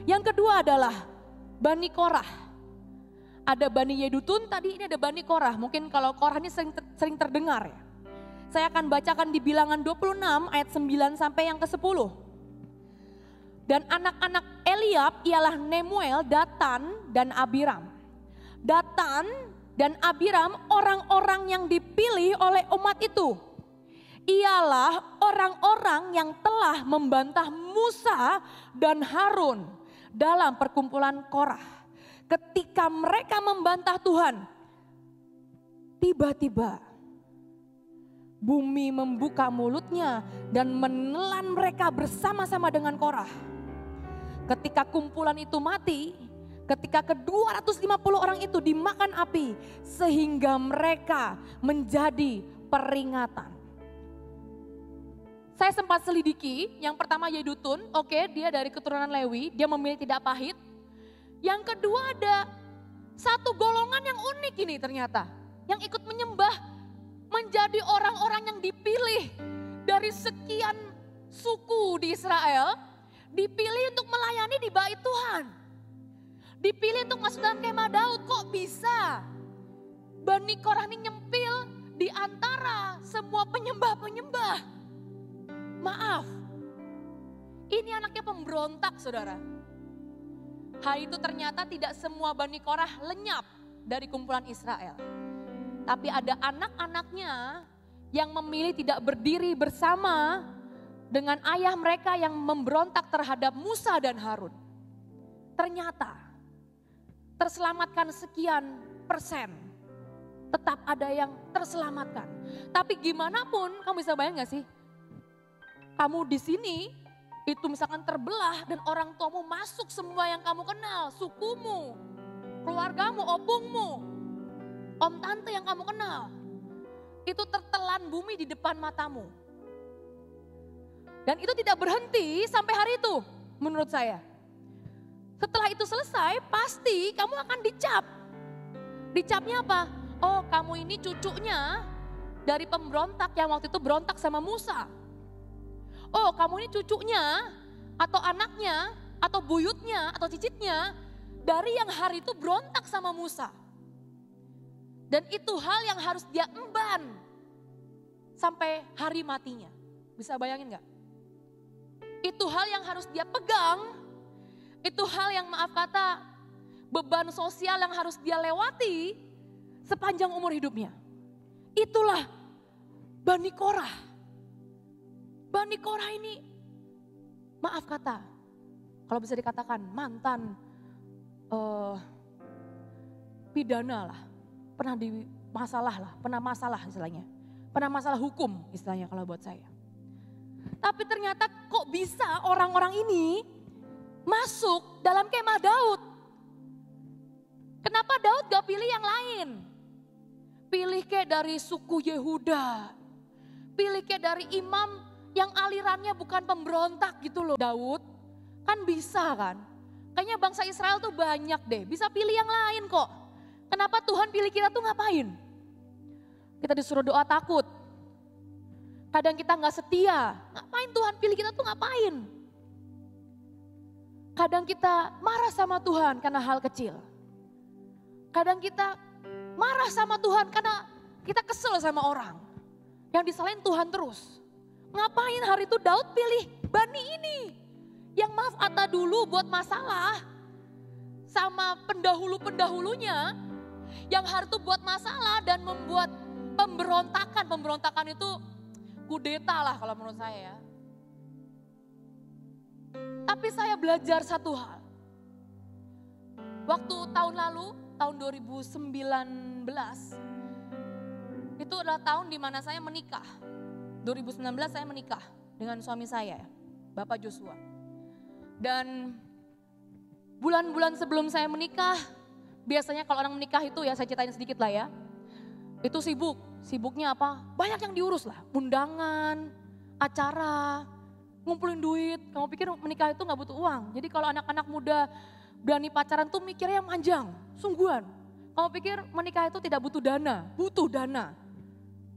Yang kedua adalah Bani Korah. Ada Bani Yedutun, tadi ini ada Bani Korah. Mungkin kalau Korah ini sering terdengar ya. Saya akan bacakan di Bilangan 26 ayat 9 sampai yang ke-10. Dan anak-anak Eliab ialah Nemuel, Datan, dan Abiram. Datan dan Abiram orang-orang yang dipilih oleh umat itu. Ialah orang-orang yang telah membantah Musa dan Harun dalam perkumpulan Korah. Ketika mereka membantah Tuhan, tiba-tiba bumi membuka mulutnya dan menelan mereka bersama-sama dengan Korah. Ketika kumpulan itu mati, ketika ke-250 orang itu dimakan api, sehingga mereka menjadi peringatan. Saya sempat selidiki, yang pertama Yedutun, oke, dia dari keturunan Lewi, dia memilih tidak pahit. Yang kedua ada satu golongan yang unik ini ternyata, yang ikut menyembah, menjadi orang-orang yang dipilih dari sekian suku di Israel, dipilih untuk melayani di bait Tuhan. Dipilih untuk masuk dalam kemah Daud. Kok bisa Bani Korah ini nyempil di antara semua penyembah-penyembah? Maaf, ini anaknya pemberontak, saudara. Hari itu ternyata tidak semua Bani Korah lenyap dari kumpulan Israel. Tapi ada anak-anaknya yang memilih tidak berdiri bersama dengan ayah mereka yang memberontak terhadap Musa dan Harun. Ternyata terselamatkan sekian persen. Tetap ada yang terselamatkan. Tapi gimana pun, kamu bisa bayang gak sih? Kamu di sini itu misalkan terbelah dan orang tuamu masuk semua yang kamu kenal, sukumu, keluargamu, opungmu, om tante yang kamu kenal. Itu tertelan bumi di depan matamu. Dan itu tidak berhenti sampai hari itu menurut saya. Setelah itu selesai pasti kamu akan dicap. Dicapnya apa? Oh, kamu ini cucunya dari pemberontak yang waktu itu berontak sama Musa. Oh, kamu ini cucunya atau anaknya atau buyutnya atau cicitnya dari yang hari itu berontak sama Musa. Dan itu hal yang harus dia emban sampai hari matinya. Bisa bayangin gak? Itu hal yang harus dia pegang. Itu hal yang maaf kata beban sosial yang harus dia lewati sepanjang umur hidupnya. Itulah Bani Korah. Bani Korah ini, maaf kata, kalau bisa dikatakan mantan pidana lah, pernah masalah istilahnya, pernah masalah hukum istilahnya kalau buat saya. Tapi ternyata kok bisa orang-orang ini masuk dalam kemah Daud? Kenapa Daud gak pilih yang lain? Pilih kayak dari suku Yehuda, pilih kayak dari imam yang alirannya bukan pemberontak gitu loh. Daud kan bisa kan. Kayaknya bangsa Israel tuh banyak deh. Bisa pilih yang lain kok. Kenapa Tuhan pilih kita tuh ngapain? Kita disuruh doa takut. Kadang kita gak setia. Ngapain Tuhan pilih kita tuh ngapain? Kadang kita marah sama Tuhan karena hal kecil. Kadang kita marah sama Tuhan karena kita kesel sama orang. Yang disalahin Tuhan terus. Ngapain hari itu Daud pilih Bani ini? Yang maaf kata dulu buat masalah sama pendahulu-pendahulunya. Yang hari itu buat masalah dan membuat pemberontakan. Pemberontakan itu kudeta lah kalau menurut saya ya. Tapi saya belajar satu hal. Waktu tahun lalu, tahun 2019, itu adalah tahun di mana saya menikah. 2019 saya menikah dengan suami saya, Bapak Joshua. Dan bulan-bulan sebelum saya menikah, biasanya kalau orang menikah itu ya saya ceritain sedikit lah ya. Itu sibuk, sibuknya apa? Banyak yang diurus lah, undangan, acara, ngumpulin duit. Kamu pikir menikah itu gak butuh uang? Jadi kalau anak-anak muda berani pacaran tuh mikirnya yang panjang, sungguhan. Kamu pikir menikah itu tidak butuh dana? Butuh dana.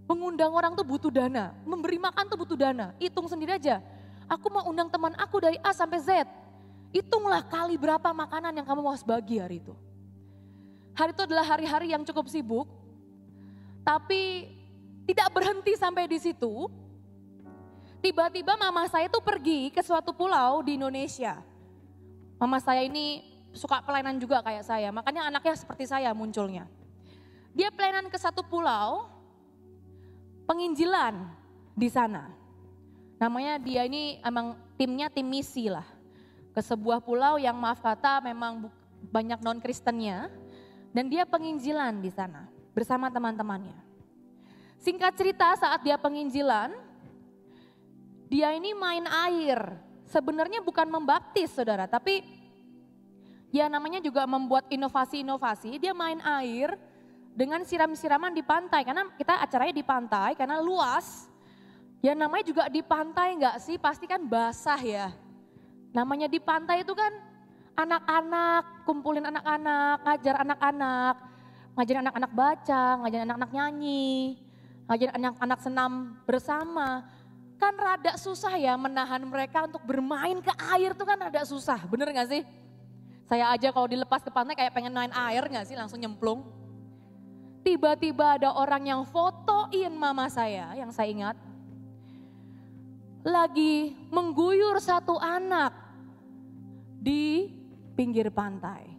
Mengundang orang tuh butuh dana, memberi makan tuh butuh dana. Hitung sendiri aja. Aku mau undang teman aku dari A sampai Z. Hitunglah kali berapa makanan yang kamu mau bagi hari itu. Hari itu adalah hari-hari yang cukup sibuk, tapi tidak berhenti sampai di situ. Tiba-tiba mama saya itu pergi ke suatu pulau di Indonesia. Mama saya ini suka pelayanan juga kayak saya, makanya anaknya seperti saya munculnya. Dia pelayanan ke satu pulau, penginjilan di sana. Namanya dia ini emang timnya tim misi lah. Ke sebuah pulau yang maaf kata memang banyak non-Kristennya. Dan dia penginjilan di sana bersama teman-temannya. Singkat cerita saat dia penginjilan, dia ini main air. Sebenarnya bukan membaptis saudara, tapi ya namanya juga membuat inovasi-inovasi. Dia main air dengan siram-siraman di pantai, karena kita acaranya di pantai, karena luas. Ya namanya juga di pantai enggak sih, pasti kan basah ya. Namanya di pantai itu kan anak-anak, kumpulin anak-anak, ngajarin anak-anak baca, ngajarin anak-anak nyanyi, ngajarin anak-anak senam bersama. Kan rada susah ya menahan mereka untuk bermain ke air tuh kan rada susah, bener gak sih? Saya aja kalau dilepas ke pantai kayak pengen main air gak sih, langsung nyemplung. Tiba-tiba ada orang yang fotoin mama saya, yang saya ingat. Lagi mengguyur satu anak di pinggir pantai.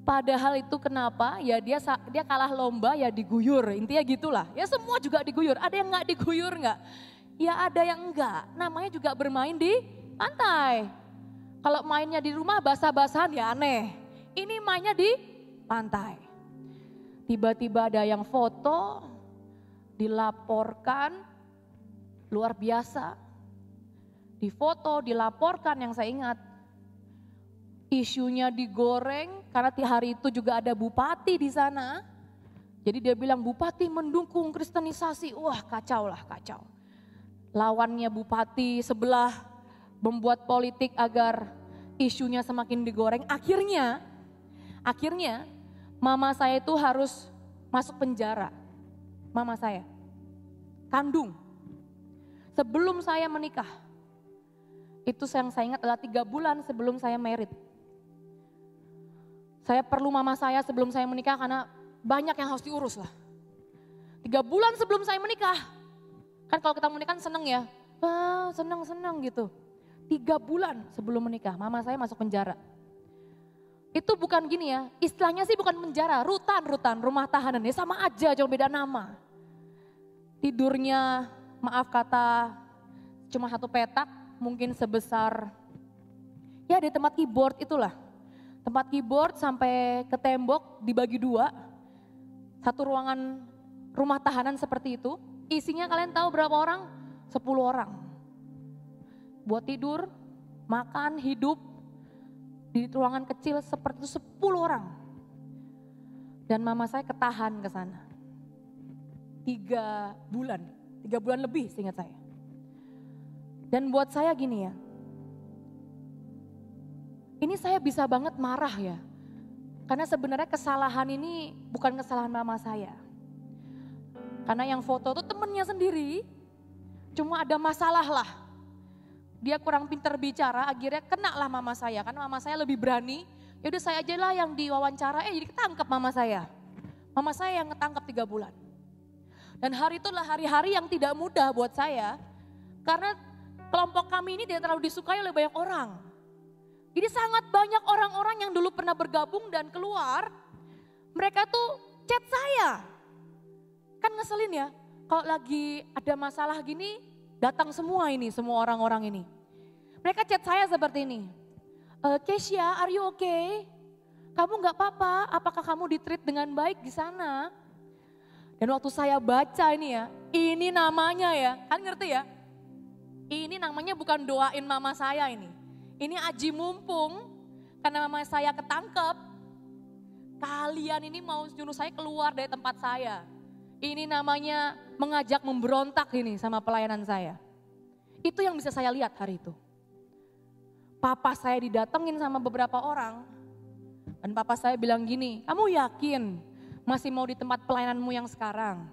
Padahal itu kenapa? Ya dia kalah lomba ya diguyur, intinya gitulah. Ya semua juga diguyur, ada yang gak diguyur gak? Ya ada yang enggak, namanya juga bermain di pantai. Kalau mainnya di rumah basah-basahan ya aneh. Ini mainnya di pantai. Tiba-tiba ada yang foto, dilaporkan, luar biasa. Difoto, dilaporkan yang saya ingat. Isunya digoreng karena di hari itu juga ada bupati di sana. Jadi dia bilang bupati mendukung kristenisasi, wah kacau lah kacau. Lawannya bupati sebelah membuat politik agar isunya semakin digoreng. Akhirnya mama saya itu harus masuk penjara. Mama saya, kandung. Sebelum saya menikah, itu yang saya ingat adalah 3 bulan sebelum saya married. Saya perlu mama saya sebelum saya menikah karena banyak yang harus diurus lah. 3 bulan sebelum saya menikah, kan kalau kita menikah kan seneng ya, seneng gitu. 3 bulan sebelum menikah, mama saya masuk penjara. Itu bukan gini ya, istilahnya sih bukan penjara, rutan, rumah tahanan. Ya sama aja, cuma beda nama. Tidurnya, maaf kata, cuma satu petak, mungkin sebesar, ya di tempat keyboard itulah. Tempat keyboard sampai ke tembok dibagi 2. Satu ruangan rumah tahanan seperti itu. Isinya kalian tahu berapa orang? 10 orang. Buat tidur, makan, hidup di ruangan kecil seperti itu 10 orang. Dan mama saya ketahan ke sana. 3 bulan, 3 bulan lebih seingat saya. Dan buat saya gini ya, ini saya bisa banget marah ya. Karena sebenarnya kesalahan ini bukan kesalahan mama saya. Karena yang foto itu temennya sendiri, cuma ada masalah lah. Dia kurang pintar bicara, akhirnya kena lah mama saya. Karena mama saya lebih berani, yaudah saya aja lah yang diwawancara, jadi ketangkep mama saya. Mama saya yang ketangkep 3 bulan. Dan hari itu adalah hari-hari yang tidak mudah buat saya. Karena kelompok kami ini tidak terlalu disukai oleh banyak orang. Jadi sangat banyak orang-orang yang dulu pernah bergabung dan keluar, mereka tuh chat saya. Kan ngeselin ya, kalau lagi ada masalah gini, datang semua orang-orang ini. Mereka chat saya seperti ini, Keisha, are you okay? Kamu gak apa-apa, apakah kamu di-treat dengan baik di sana? Dan waktu saya baca ini ya, ini namanya ya, kan ngerti ya? Ini namanya bukan doain mama saya ini. Ini aji mumpung, karena mama saya ketangkep, kalian ini mau nyuruh saya keluar dari tempat saya. Ini namanya mengajak memberontak ini sama pelayanan saya. Itu yang bisa saya lihat hari itu. Papa saya didatengin sama beberapa orang, dan papa saya bilang gini, kamu yakin masih mau di tempat pelayananmu yang sekarang?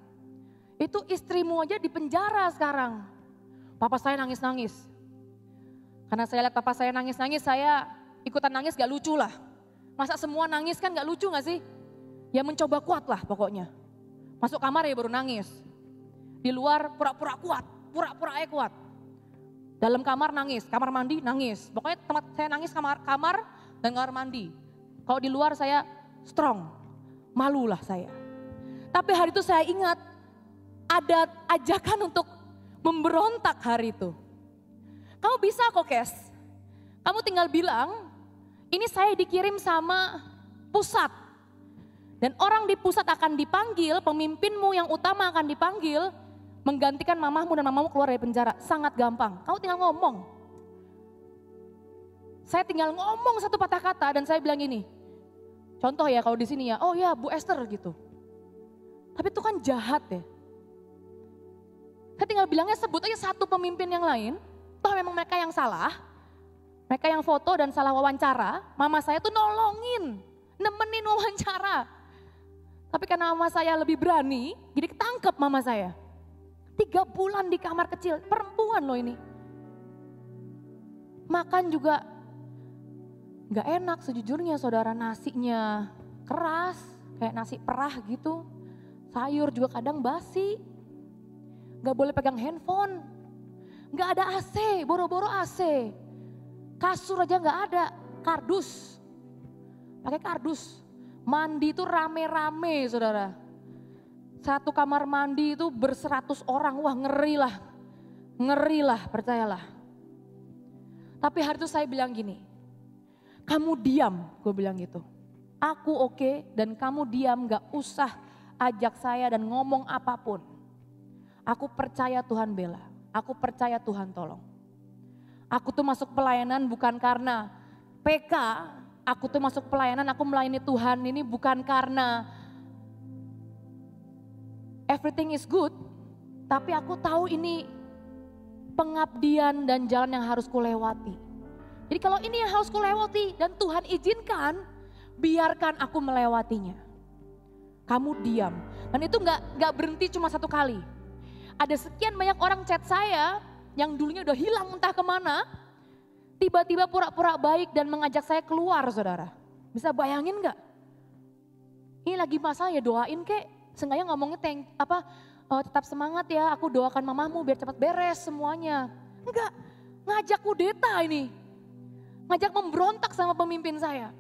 Itu istrimu aja di penjara sekarang. Papa saya nangis-nangis. Karena saya lihat papa saya nangis-nangis, saya ikut ikutan nangis gak lucu lah. Masa semua nangis kan gak lucu gak sih? Ya mencoba kuat lah pokoknya. Masuk kamar ya baru nangis. Di luar pura-pura kuat, pura-pura kuat. Dalam kamar nangis, kamar mandi nangis. Pokoknya tempat saya nangis kamar dan kamar mandi. Kalau di luar saya strong, malulah saya. Tapi hari itu saya ingat ada ajakan untuk memberontak hari itu. Kamu bisa kok Kes, kamu tinggal bilang, ini saya dikirim sama pusat. Dan orang di pusat akan dipanggil, pemimpinmu yang utama akan dipanggil, menggantikan mamahmu dan mamamu keluar dari penjara. Sangat gampang, kamu tinggal ngomong. Saya tinggal ngomong satu patah kata dan saya bilang gini, contoh ya kalau di sini ya, oh ya Bu Esther gitu. Tapi itu kan jahat ya. Saya tinggal bilangnya sebut aja satu pemimpin yang lain, toh memang mereka yang salah, mereka yang foto dan salah wawancara, mama saya tuh nolongin, nemenin wawancara. Tapi karena mama saya lebih berani, jadi ketangkep mama saya. 3 bulan di kamar kecil, perempuan loh ini. Makan juga gak enak sejujurnya saudara, nasinya keras, kayak nasi perah gitu. Sayur juga kadang basi. Gak boleh pegang handphone, gak ada AC, boro-boro AC. Kasur aja gak ada, kardus, pakai kardus. Mandi itu rame-rame saudara. Satu kamar mandi itu ber100 orang, wah ngeri lah percayalah. Tapi hari itu saya bilang gini, kamu diam, gue bilang gitu. Aku oke dan kamu diam, gak usah ajak saya dan ngomong apapun. Aku percaya Tuhan bela, aku percaya Tuhan tolong. Aku tuh masuk pelayanan bukan karena PK, aku tuh masuk pelayanan, aku melayani Tuhan ini bukan karena everything is good. Tapi aku tahu ini pengabdian dan jalan yang harus kulewati. Jadi kalau ini yang harus kulewati dan Tuhan izinkan, biarkan aku melewatinya. Kamu diam. Dan itu gak berhenti cuma 1 kali. Ada sekian banyak orang chat saya yang dulunya udah hilang entah kemana. Tiba-tiba pura-pura baik dan mengajak saya keluar saudara. Bisa bayangin gak? Ini lagi masalah ya doain kek. Seenggaknya ngomongnya tetap semangat ya, aku doakan mamamu biar cepat beres semuanya. Enggak, ngajak kudeta ini. Ngajak memberontak sama pemimpin saya.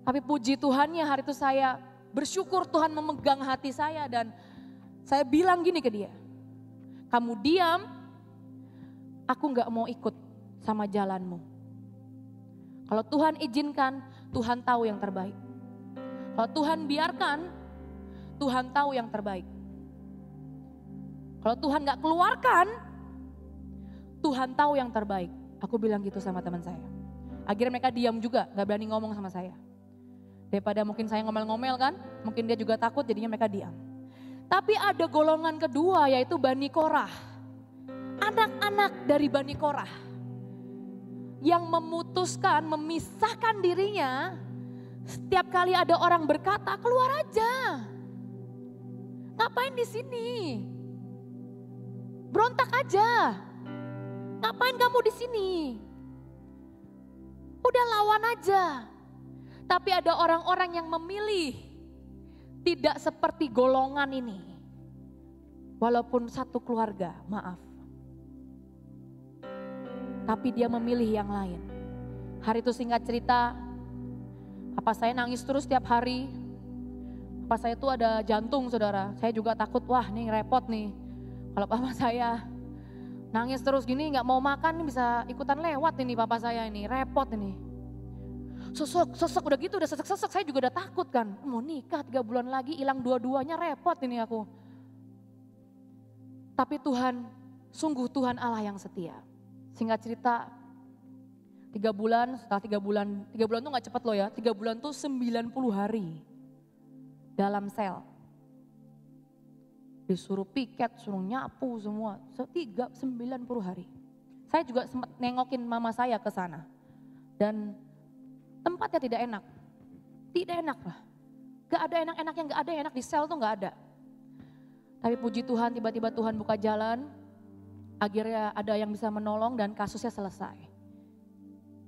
Tapi puji Tuhannya hari itu saya bersyukur Tuhan memegang hati saya dan saya bilang gini ke dia, kamu diam, aku gak mau ikut sama jalanmu. Kalau Tuhan izinkan, Tuhan tahu yang terbaik. Kalau Tuhan biarkan, Tuhan tahu yang terbaik. Kalau Tuhan gak keluarkan, Tuhan tahu yang terbaik. Aku bilang gitu sama teman saya. Akhirnya mereka diam juga, gak berani ngomong sama saya. Daripada mungkin saya ngomel-ngomel kan, mungkin dia juga takut jadinya mereka diam. Tapi ada golongan kedua yaitu Bani Korah. Anak-anak dari Bani Korah. Yang memutuskan, memisahkan dirinya. Setiap kali ada orang berkata, keluar aja. Ngapain di sini? Berontak aja. Ngapain kamu di sini? Udah lawan aja. Tapi ada orang-orang yang memilih tidak seperti golongan ini. Walaupun satu keluarga, maaf. Tapi dia memilih yang lain. Hari itu singkat cerita, papa saya nangis terus tiap hari. Papa saya tuh ada jantung saudara. Saya juga takut, wah nih repot nih. Kalau papa saya nangis terus gini gak mau makan nih bisa ikutan lewat ini papa saya ini. Repot ini. Sesek udah gitu, udah sesek-sesek saya juga udah takut kan. Mau nikah 3 bulan lagi hilang dua-duanya repot ini aku. Tapi Tuhan, sungguh Tuhan Allah yang setia. Singkat cerita 3 bulan, setelah 3 bulan tuh gak cepet loh ya. 3 bulan tuh 90 hari dalam sel. Disuruh piket, suruh nyapu semua. 90 hari. Saya juga sempat nengokin mama saya ke sana. Dan tempatnya tidak enak. Tidak enak lah. Gak ada enak-enak yang gak ada enak di sel tuh gak ada. Tapi puji Tuhan tiba-tiba Tuhan buka jalan. Akhirnya ada yang bisa menolong dan kasusnya selesai.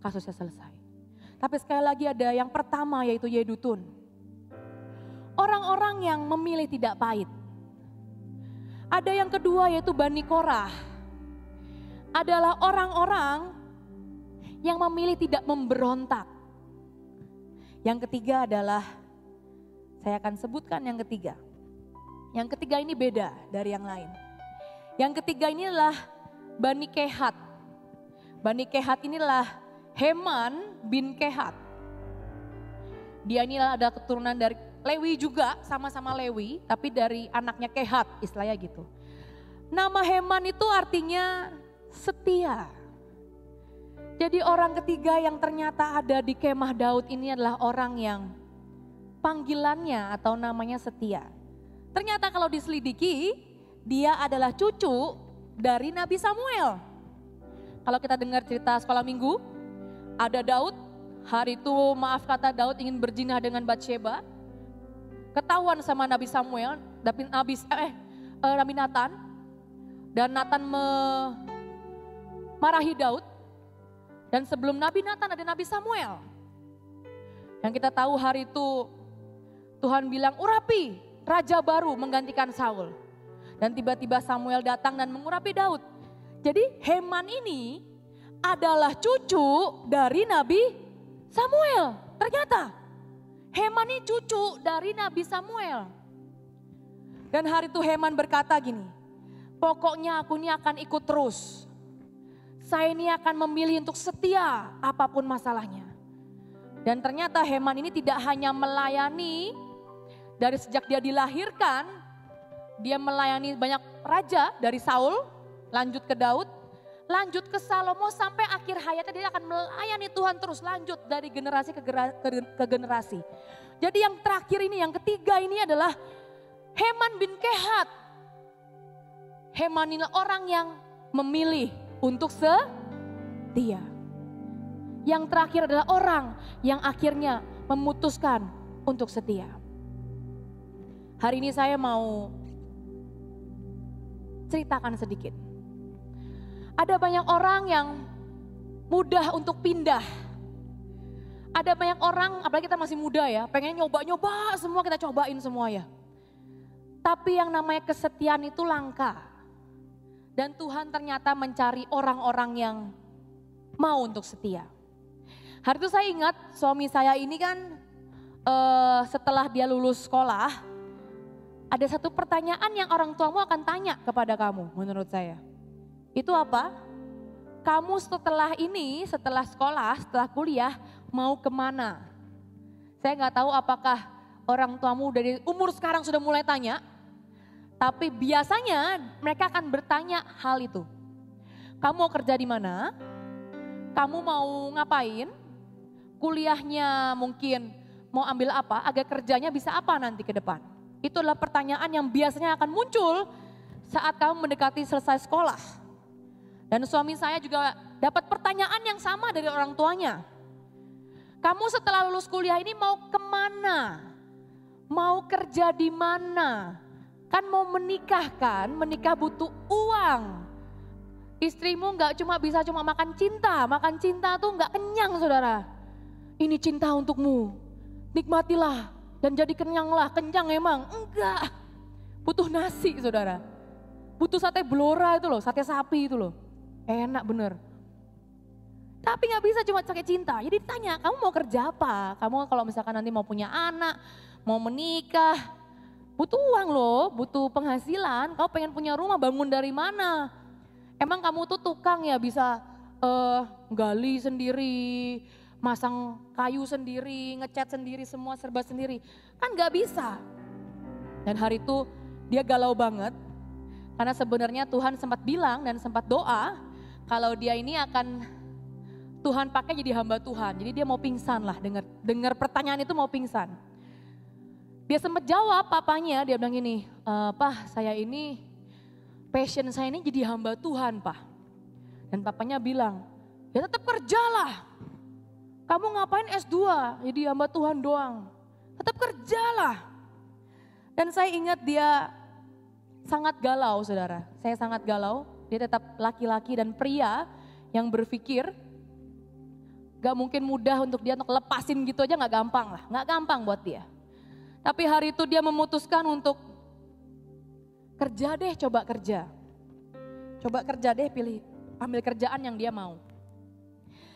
Kasusnya selesai. Tapi sekali lagi ada yang pertama yaitu Yedutun. Orang-orang yang memilih tidak pahit. Ada yang kedua yaitu Bani Korah. Adalah orang-orang yang memilih tidak memberontak. Yang ketiga adalah, saya akan sebutkan yang ketiga. Yang ketiga ini beda dari yang lain. Yang ketiga ini adalah Bani Kehat. Bani Kehat inilah Heman bin Kehat. Dia inilah ada keturunan dari Lewi juga, sama-sama Lewi, tapi dari anaknya Kehat, istilahnya gitu. Nama Heman itu artinya setia. Jadi orang ketiga yang ternyata ada di kemah Daud ini adalah orang yang panggilannya atau namanya setia. Ternyata kalau diselidiki, dia adalah cucu dari Nabi Samuel. Kalau kita dengar cerita sekolah minggu, ada Daud, hari itu maaf kata Daud ingin berzina dengan Batsheba. Ketahuan sama Nabi Samuel, Nabi Nathan, dan Nathan memarahi Daud. Dan sebelum Nabi Nathan ada Nabi Samuel. Yang kita tahu hari itu Tuhan bilang, urapi raja baru menggantikan Saul. Dan tiba-tiba Samuel datang dan mengurapi Daud. Jadi Heman ini adalah cucu dari Nabi Samuel. Ternyata Heman ini cucu dari Nabi Samuel. Dan hari itu Heman berkata gini, pokoknya aku ini akan ikut terus. Saya ini akan memilih untuk setia apapun masalahnya. Dan ternyata Heman ini tidak hanya melayani dari sejak dia dilahirkan, dia melayani banyak raja dari Saul, lanjut ke Daud, lanjut ke Salomo sampai akhir hayatnya dia akan melayani Tuhan terus lanjut dari generasi ke generasi. Jadi yang terakhir ini, yang ketiga ini adalah Heman bin Kehat. Heman inilah orang yang memilih untuk setia. Yang terakhir adalah orang yang akhirnya memutuskan untuk setia. Hari ini saya mau ceritakan sedikit. Ada banyak orang yang mudah untuk pindah. Ada banyak orang, apalagi kita masih muda ya, pengen nyoba-nyoba semua, kita cobain semua ya. Tapi yang namanya kesetiaan itu langka. Dan Tuhan ternyata mencari orang-orang yang mau untuk setia. Hari itu saya ingat suami saya ini kan setelah dia lulus sekolah, ada satu pertanyaan yang orang tuamu akan tanya kepada kamu menurut saya. Itu apa? Kamu setelah ini, setelah sekolah, setelah kuliah mau kemana? Saya nggak tahu apakah orang tuamu dari umur sekarang sudah mulai tanya. Tapi biasanya mereka akan bertanya hal itu. Kamu mau kerja di mana? Kamu mau ngapain? Kuliahnya mungkin mau ambil apa? Agar kerjanya bisa apa nanti ke depan? Itu adalah pertanyaan yang biasanya akan muncul saat kamu mendekati selesai sekolah. Dan suami saya juga dapat pertanyaan yang sama dari orang tuanya. Kamu setelah lulus kuliah ini mau kemana? Mau kerja di mana? Kan mau menikah kan? Menikah butuh uang. Istrimu gak cuma bisa makan cinta tuh gak kenyang saudara. Ini cinta untukmu, nikmatilah dan jadi kenyanglah. Kenyang emang? Enggak, butuh nasi saudara. Butuh sate blora itu loh, sate sapi itu loh. Enak bener. Tapi gak bisa cuma pakai cinta. Jadi ditanya, kamu mau kerja apa? Kamu kalau misalkan nanti mau punya anak, mau menikah, butuh uang loh, butuh penghasilan. Kamu pengen punya rumah, bangun dari mana? Emang kamu tuh tukang ya bisa gali sendiri, masang kayu sendiri, ngecat sendiri, semua serba sendiri. Kan gak bisa. Dan hari itu dia galau banget. Karena sebenarnya Tuhan sempat bilang dan sempat doa, kalau dia ini akan Tuhan pakai jadi hamba Tuhan. Jadi dia mau pingsan lah, dengar pertanyaan itu mau pingsan. Dia sempat jawab papanya, dia bilang gini, Pak saya ini, passion saya ini jadi hamba Tuhan Pak. Dan papanya bilang, ya tetap kerjalah. Kamu ngapain S2, jadi hamba Tuhan doang. Tetap kerjalah. Dan saya ingat dia sangat galau saudara, saya sangat galau. Dia tetap laki-laki dan pria yang berpikir, Gak mungkin mudah untuk dia untuk lepasin gitu aja, gak gampang lah. Gak gampang buat dia. Tapi hari itu dia memutuskan untuk kerja deh, coba kerja. Coba kerja deh, ambil kerjaan yang dia mau.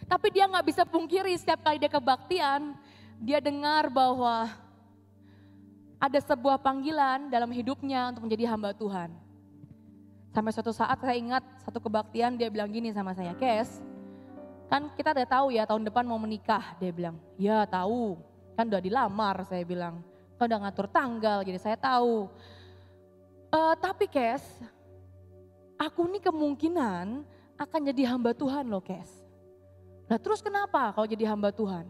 Tapi dia gak bisa pungkiri setiap kali dia kebaktian, dia dengar bahwa ada sebuah panggilan dalam hidupnya untuk menjadi hamba Tuhan. Sampai suatu saat saya ingat satu kebaktian dia bilang gini sama saya, Kes, kan kita udah tahu ya tahun depan mau menikah, dia bilang. Ya tahu, kan udah dilamar, saya bilang. Kan udah ngatur tanggal, jadi saya tahu. Tapi Kes, aku nih kemungkinan akan jadi hamba Tuhan loh Kes. Nah terus kenapa kalau jadi hamba Tuhan?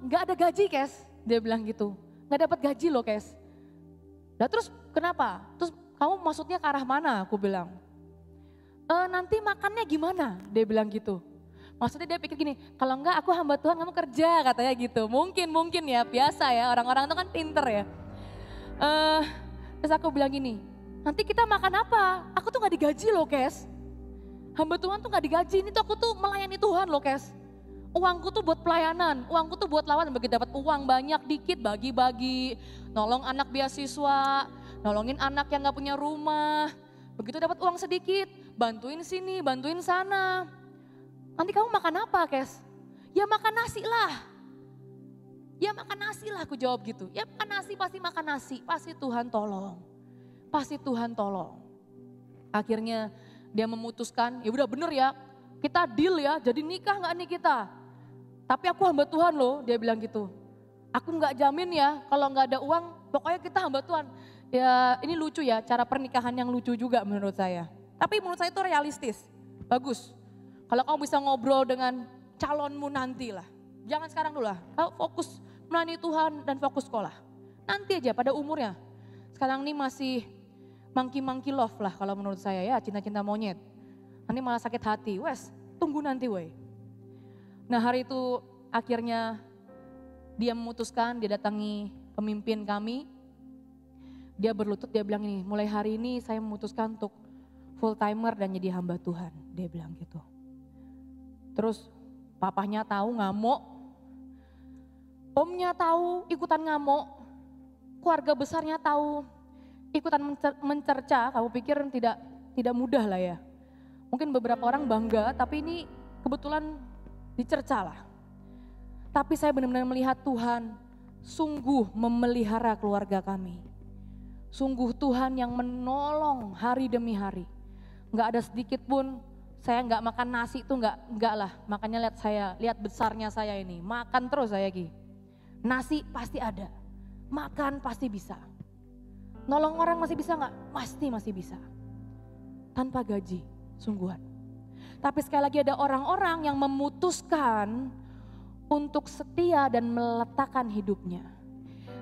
Gak ada gaji Kes, dia bilang gitu. Gak dapat gaji loh Kes. Nah terus kenapa? Terus kamu maksudnya ke arah mana? Aku bilang. Nanti makannya gimana? Dia bilang gitu. Maksudnya dia pikir gini, kalau enggak aku hamba Tuhan kamu kerja katanya gitu. Mungkin ya biasa ya, orang-orang itu kan pinter ya. Terus aku bilang gini, nanti kita makan apa? Aku tuh gak digaji loh Kes. Hamba Tuhan tuh gak digaji, ini tuh aku tuh melayani Tuhan loh Kes. Uangku tuh buat pelayanan, uangku tuh buat lawan, begitu dapat uang banyak dikit bagi-bagi. Nolong anak beasiswa, nolongin anak yang gak punya rumah. Begitu dapat uang sedikit, bantuin sini, bantuin sana. Nanti kamu makan apa Kes? Ya makan nasi lah. Ya makan nasi lah, aku jawab gitu. Ya makan nasi, pasti makan nasi, pasti Tuhan tolong. Pasti Tuhan tolong. Akhirnya dia memutuskan, ya udah bener ya, kita deal ya, jadi nikah gak nih kita? Tapi aku hamba Tuhan loh, dia bilang gitu. Aku gak jamin ya, kalau gak ada uang, pokoknya kita hamba Tuhan. Ya ini lucu ya, cara pernikahan yang lucu juga menurut saya. Tapi menurut saya itu realistis, bagus. Kalau kamu bisa ngobrol dengan calonmu nanti lah. Jangan sekarang dulu lah, fokus melayani Tuhan dan fokus sekolah. Nanti aja pada umurnya. Sekarang ini masih monkey love lah kalau menurut saya ya, cinta-cinta monyet. Nanti malah sakit hati, wes tunggu nanti weh. Nah hari itu akhirnya dia memutuskan, dia datangi pemimpin kami. Dia berlutut, dia bilang ini, mulai hari ini saya memutuskan untuk full timer dan jadi hamba Tuhan. Dia bilang gitu. Terus papahnya tahu ngamuk, omnya tahu ikutan ngamuk, keluarga besarnya tahu ikutan mencerca. Kamu pikir tidak mudah lah ya. Mungkin beberapa orang bangga, tapi ini kebetulan dicerca lah. Tapi saya benar-benar melihat Tuhan sungguh memelihara keluarga kami. Sungguh Tuhan yang menolong hari demi hari. Gak ada sedikit pun saya gak makan nasi itu enggak lah. Makanya lihat besarnya saya ini. Makan terus saya Ki. Nasi pasti ada. Makan pasti bisa. Nolong orang masih bisa gak? Pasti masih bisa. Tanpa gaji, sungguhan. Tapi sekali lagi ada orang-orang yang memutuskan untuk setia dan meletakkan hidupnya.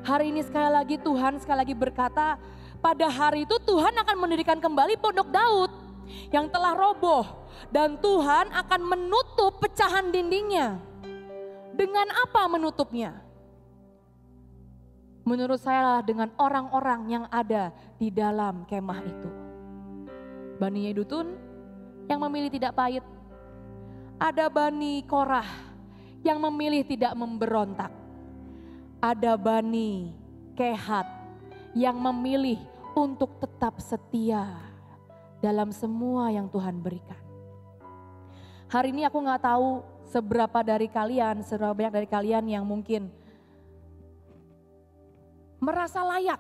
Hari ini sekali lagi Tuhan sekali lagi berkata, pada hari itu Tuhan akan mendirikan kembali pondok Daud yang telah roboh. Dan Tuhan akan menutup pecahan dindingnya. Dengan apa menutupnya? Menurut saya dengan orang-orang yang ada di dalam kemah itu. Bani Yedutun yang memilih tidak pahit. Ada Bani Korah yang memilih tidak memberontak. Ada Bani Kehat yang memilih untuk tetap setia dalam semua yang Tuhan berikan. Hari ini aku gak tahu seberapa banyak dari kalian yang mungkin merasa layak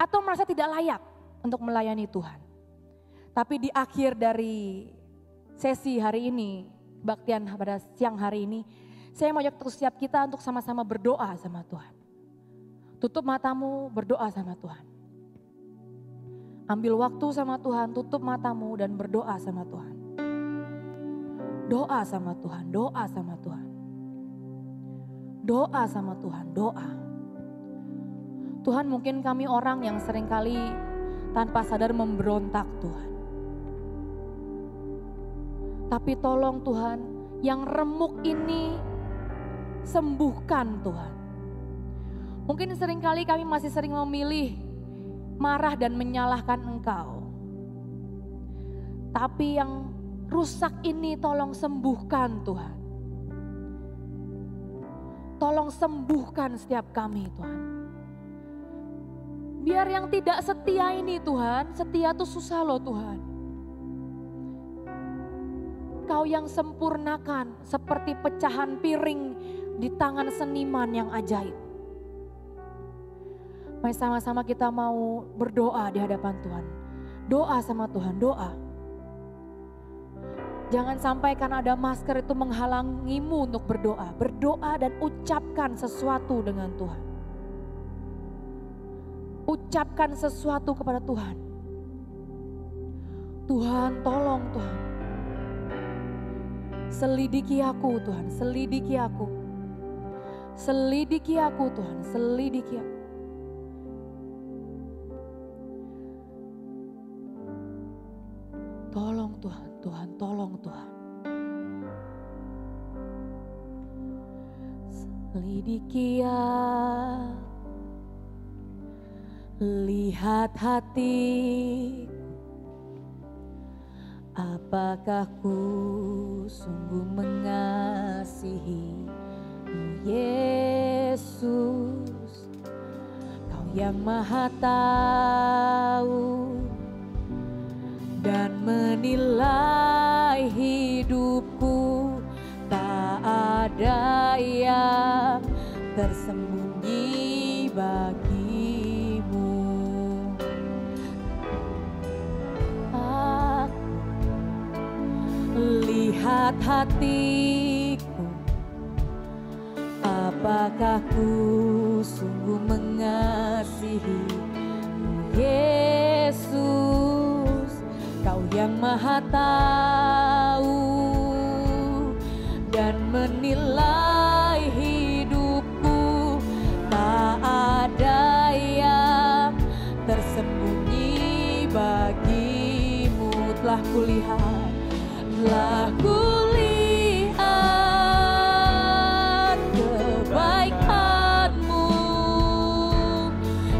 atau merasa tidak layak untuk melayani Tuhan. Tapi di akhir dari sesi hari ini, kebaktian pada siang hari ini, saya mau ajak terus siap kita untuk sama-sama berdoa sama Tuhan. Tutup matamu, berdoa sama Tuhan. Ambil waktu sama Tuhan, tutup matamu dan berdoa sama Tuhan. Doa sama Tuhan, doa sama Tuhan. Doa sama Tuhan, doa. Tuhan, mungkin kami orang yang seringkali tanpa sadar memberontak Tuhan. Tapi tolong Tuhan, yang remuk ini sembuhkan Tuhan. Mungkin seringkali kami masih sering memilih marah dan menyalahkan Engkau. Tapi yang rusak ini tolong sembuhkan Tuhan. Tolong sembuhkan setiap kami Tuhan. Biar yang tidak setia ini Tuhan, setia tuh susah loh Tuhan. Kau yang sempurnakan seperti pecahan piring di tangan seniman yang ajaib. Mari sama-sama kita mau berdoa di hadapan Tuhan. Doa sama Tuhan, doa. Jangan sampai karena ada masker itu menghalangimu untuk berdoa. Berdoa dan ucapkan sesuatu dengan Tuhan. Ucapkan sesuatu kepada Tuhan. Tuhan, tolong Tuhan. Selidiki aku Tuhan, selidiki aku. Selidiki aku Tuhan, selidiki aku. Tolong Tuhan, Tuhan, tolong Tuhan. Selidiki aku, lihat hati. Apakah ku sungguh mengasihi Yesus? Kau yang Maha tahu dan menilai hidupku, tak ada yang tersembunyi bagimu. Lihat hatiku, apakah ku sungguh mengasihi Yesus? Kau yang Maha tahu dan menilai hidupku, tak ada yang tersembunyi bagimu. Telah kulihat, telah kulihat kebaikan-Mu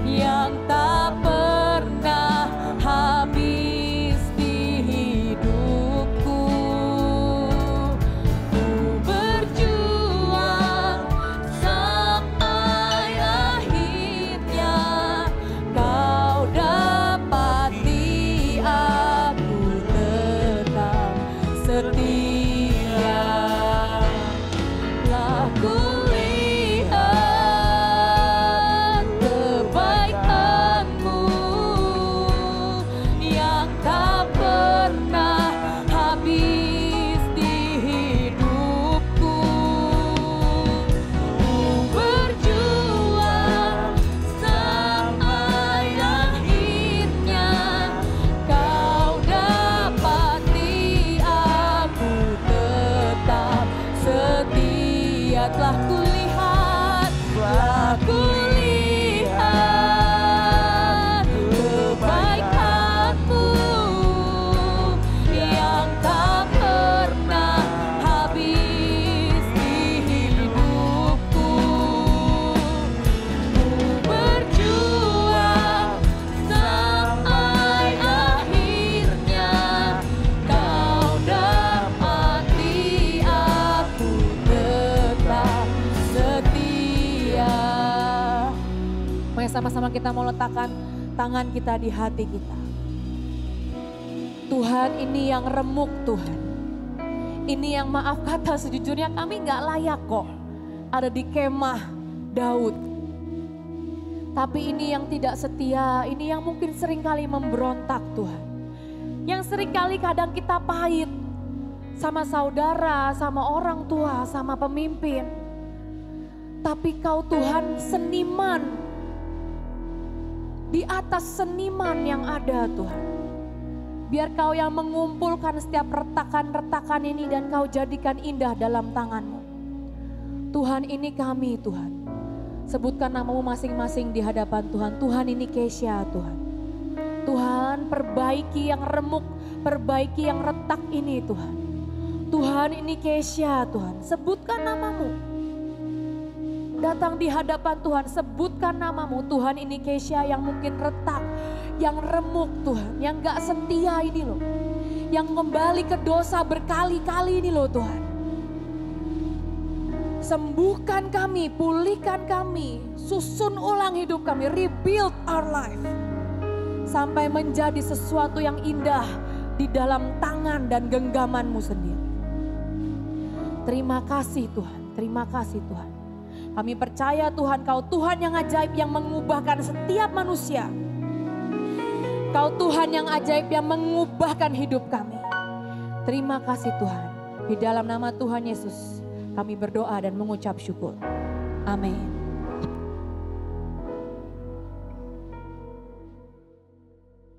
yang tak pernah habis di hidupku. Ku berjuang sampai akhirnya Kau dapati aku tetap setia. Telah kulihat kebaikan-Mu yang tak pernah habis di hidupku. Ku berjuang sampai akhirnya Kau dapati aku tetap setia. Telah kulihat kebaikan-Mu yang tak pernah habis di hidupku. Ku berjuang sampai akhirnya Kau dapati aku tetap setia. Mari sama-sama kita mau letakkan tangan kita di hati kita. Tuhan, ini yang remuk Tuhan. Ini yang maaf kata sejujurnya kami gak layak kok ada di kemah Daud. Tapi ini yang tidak setia, ini yang mungkin seringkali memberontak Tuhan. Yang seringkali kadang kita pahit sama saudara, sama orang tua, sama pemimpin. Tapi Kau Tuhan seniman, di atas seniman yang ada Tuhan. Biar Kau yang mengumpulkan setiap retakan-retakan ini dan Kau jadikan indah dalam tangan-Mu. Tuhan, ini kami Tuhan. Sebutkan nama-Mu masing-masing di hadapan Tuhan. Tuhan, ini Kesha Tuhan. Tuhan, perbaiki yang remuk, perbaiki yang retak ini Tuhan. Tuhan, ini Kesha Tuhan. Sebutkan nama-Mu. Datang di hadapan Tuhan, sebutkan nama-Mu. Tuhan, ini Kesha yang mungkin retak, yang remuk Tuhan, yang gak setia ini loh. yang kembali ke dosa berkali-kali ini loh Tuhan. Sembuhkan kami, pulihkan kami, susun ulang hidup kami, rebuild our life. Sampai menjadi sesuatu yang indah di dalam tangan dan genggaman-Mu sendiri. Terima kasih Tuhan, terima kasih Tuhan. Kami percaya Tuhan, Kau Tuhan yang ajaib yang mengubahkan setiap manusia. Kau Tuhan yang ajaib yang mengubahkan hidup kami. Terima kasih Tuhan. Di dalam nama Tuhan Yesus kami berdoa dan mengucap syukur. Amin.